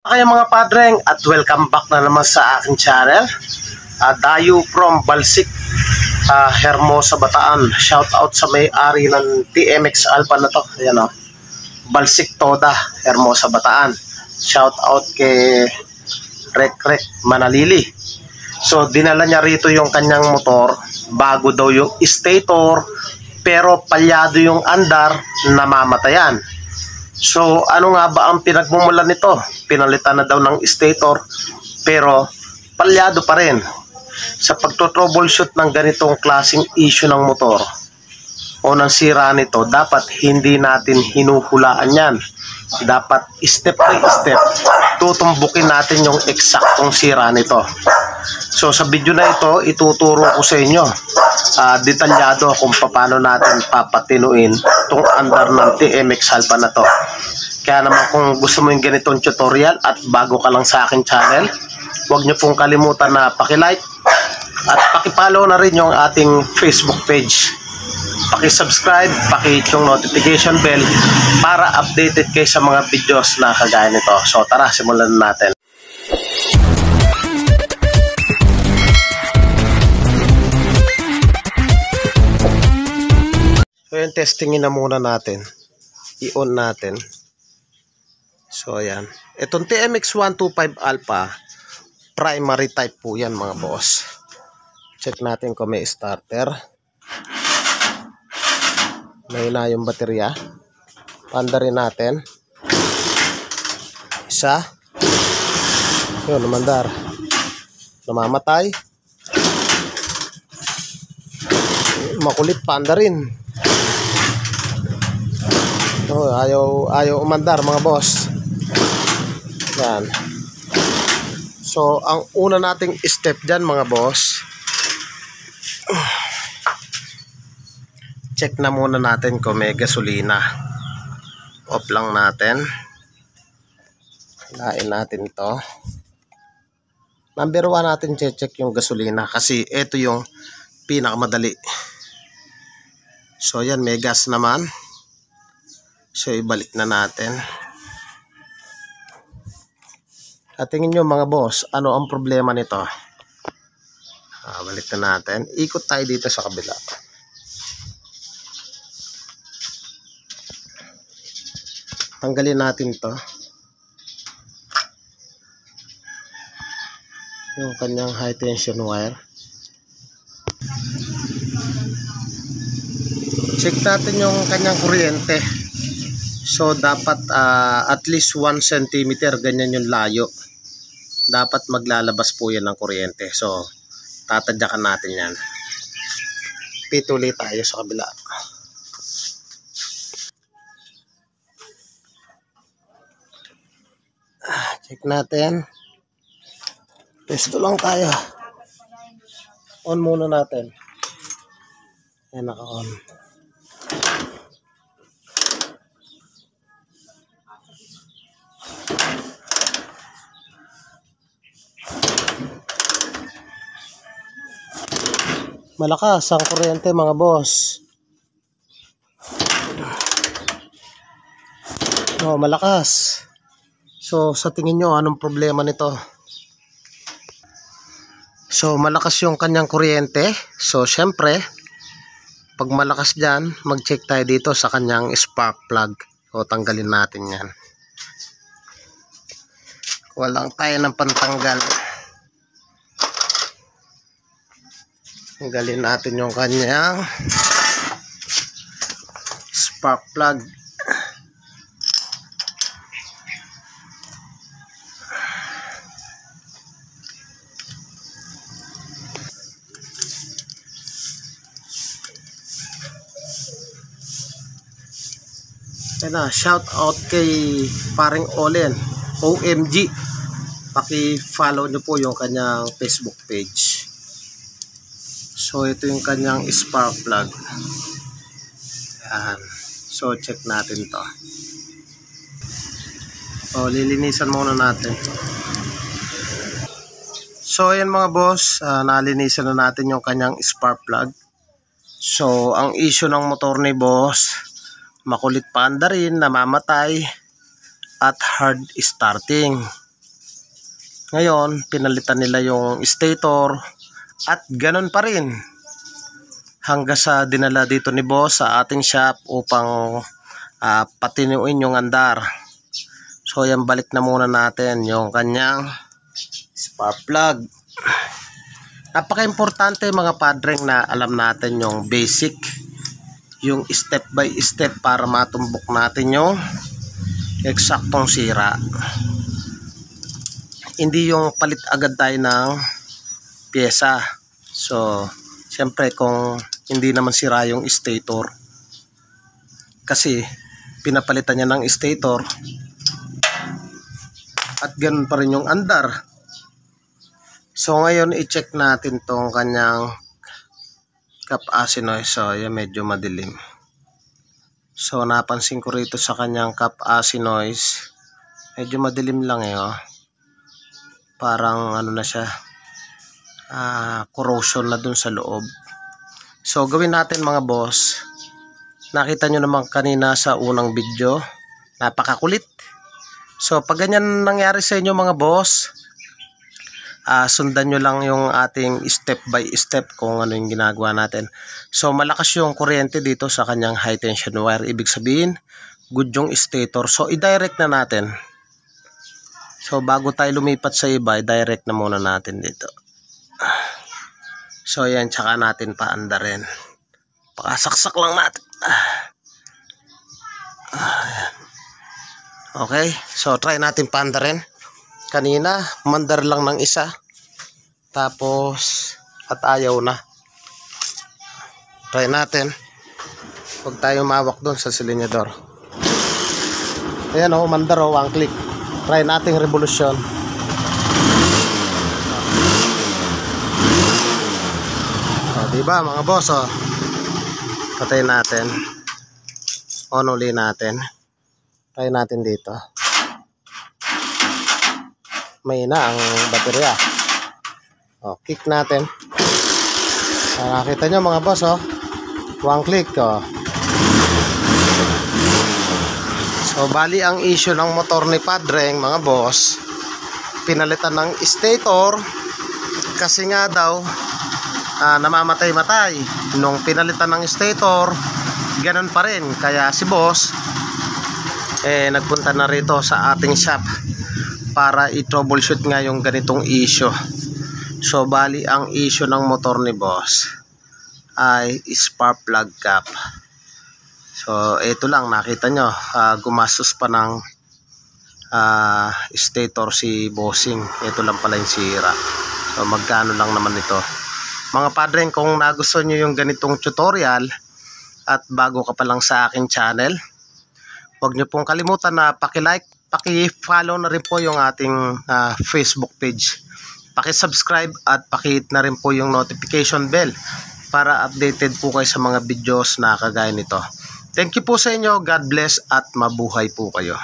Kaya mga padreng at welcome back na naman sa aking channel. Dayo from Balsik, Hermosa, Bataan. Shout out sa may-ari ng TMX Alpha na to. Ayan o, Balsik Toda, Hermosa, Bataan. Shout out kay Rek Manalili. So dinala niya rito yung kanyang motor. Bago daw yung stator, pero palyado yung andar, namamatayan. So ano nga ba ang pinagmumulan nito? Pinalitan na daw ng stator pero palyado pa rin. Sa pagto-troubleshoot ng ganitong klaseng issue ng motor o ng sira nito, dapat hindi natin hinuhulaan yan. Dapat step by step tutumbukin natin yung eksaktong sira nito. So sa video na ito, ituturo ko sa inyo detalyado kung paano natin papatinuin itong andar ng TMX Alpha na to. Kaya naman kung gusto mo yung ganitong tutorial at bago ka lang sa aking channel, huwag nyo pong kalimutan na paki-like at paki-follow na rin yung ating Facebook page. Paki-subscribe, paki-hit yung notification bell para updated kayo sa mga videos na kagaya nito. So tara, simulan natin. So yung testingin na muna natin. I-on natin. So ayan. Itong TMX 125 Alpha, primary type po yan mga boss. Check natin kung may starter. May na yung baterya. Panda rin natin. Isa. Yun, namandar. Namamatay. Makulit, panda rin. Oh, ayaw umandar mga boss. Yan. So, ang una nating step dyan mga boss, check na muna natin kung may gasolina. Off lang natin. Lain natin ito. Number 1 natin check yung gasolina kasi ito yung pinakamadali. So yan, may gas naman. So ibalik na natin. At tingin nyo mga boss, ano ang problema nito? Balik na natin. Ikot tayo dito sa kabila. Tanggalin natin to. Yung kanyang high tension wire. Check natin yung kanyang kuryente. So dapat at least 1 cm ganyan yung layo. Dapat maglalabas po yan ng kuryente. So tatadyakan natin yan. Pituloy tayo sa kabila. Check natin. Testo lang tayo. On muna natin. Ayan, naka-on. Malakas ang kuryente mga boss. Oh, malakas. So sa tingin nyo, anong problema nito? So malakas yung kanyang kuryente. So syempre, pag malakas dyan, mag-check tayo dito sa kanyang spark plug. So tanggalin natin yan. Walang tayo ng pantanggal. Tanggalin natin yung kanyang spark plug. Na, shout out kay paring Olen, OMG. Paki-follow nyo po yung kanyang Facebook page. So ito yung kanyang spark plug. Yan. So check natin to. So lilinisan muna natin. So ayan mga boss, nalinisan na natin yung kanyang spark plug. So ang issue ng motor ni boss, makulit pa andarin, namamatay at hard starting. Ngayon, pinalitan nila yung stator at ganun pa rin hanggang sa dinala dito ni boss sa ating shop upang patinuin yung andar. So yan, balik na muna natin yung kanyang spark plug. Napaka-importante mga padreng na alam natin yung basic, yung step by step para matumbok natin yung eksaktong sira. Hindi yung palit agad tayo ng pyesa. So siyempre kung hindi naman sira yung stator, kasi pinapalitan niya ng stator at ganun pa rin yung andar. So ngayon i-check natin tong kanyang cap asinoy. So yan, medyo madilim. So napansin ko rito sa kanyang cap asinoy, medyo madilim lang oh. Parang ano na siya, corrosion na dun sa loob. So gawin natin mga boss, nakita nyo naman kanina sa unang video, napakakulit. So pag ganyan nangyari sa inyo mga boss, sundan nyo lang yung ating step by step kung ano yung ginagawa natin. So malakas yung kuryente dito sa kanyang high tension wire, ibig sabihin good yung stator. So i-direct na natin. So bago tayo lumipat sa iba, i-direct na muna natin dito. So yan, tsaka natin paandarin. Pakasaksak lang natin. Okay, so try natin paandarin. Kanina mandar lang ng isa, tapos at ayaw na. Try natin. Huwag tayo mawak doon sa silinyador. Ayan o, mandar o, one click. Try nating revolusyon. Diba mga boss o, patay natin, on uli natin. Try natin dito. May na ang baterya. O, kick natin. Nakita nyo mga boss o, one click o. So bali ang issue ng motor ni Padreng mga boss, pinalitan ng stator kasi nga daw namamatay-matay. Nung pinalitan ng stator, ganun pa rin. Kaya si boss nagpunta na rito sa ating shop para i-troubleshoot nga yung ganitong issue. So bali ang issue ng motor ni boss ay spark plug cap. So ito lang, nakita nyo, gumastos pa ng stator si bossing. Ito lang pala yung sira. So magkano lang naman ito mga padreng. Kung nagustuhan nyo yung ganitong tutorial at bago ka pa lang sa aking channel, huwag nyo pong kalimutan na paki-like, paki-follow na rin po yung ating Facebook page, paki-subscribe at paki-hit na rin po yung notification bell para updated po kayo sa mga videos na kagaya nito. Thank you po sa inyo, God bless at mabuhay po kayo.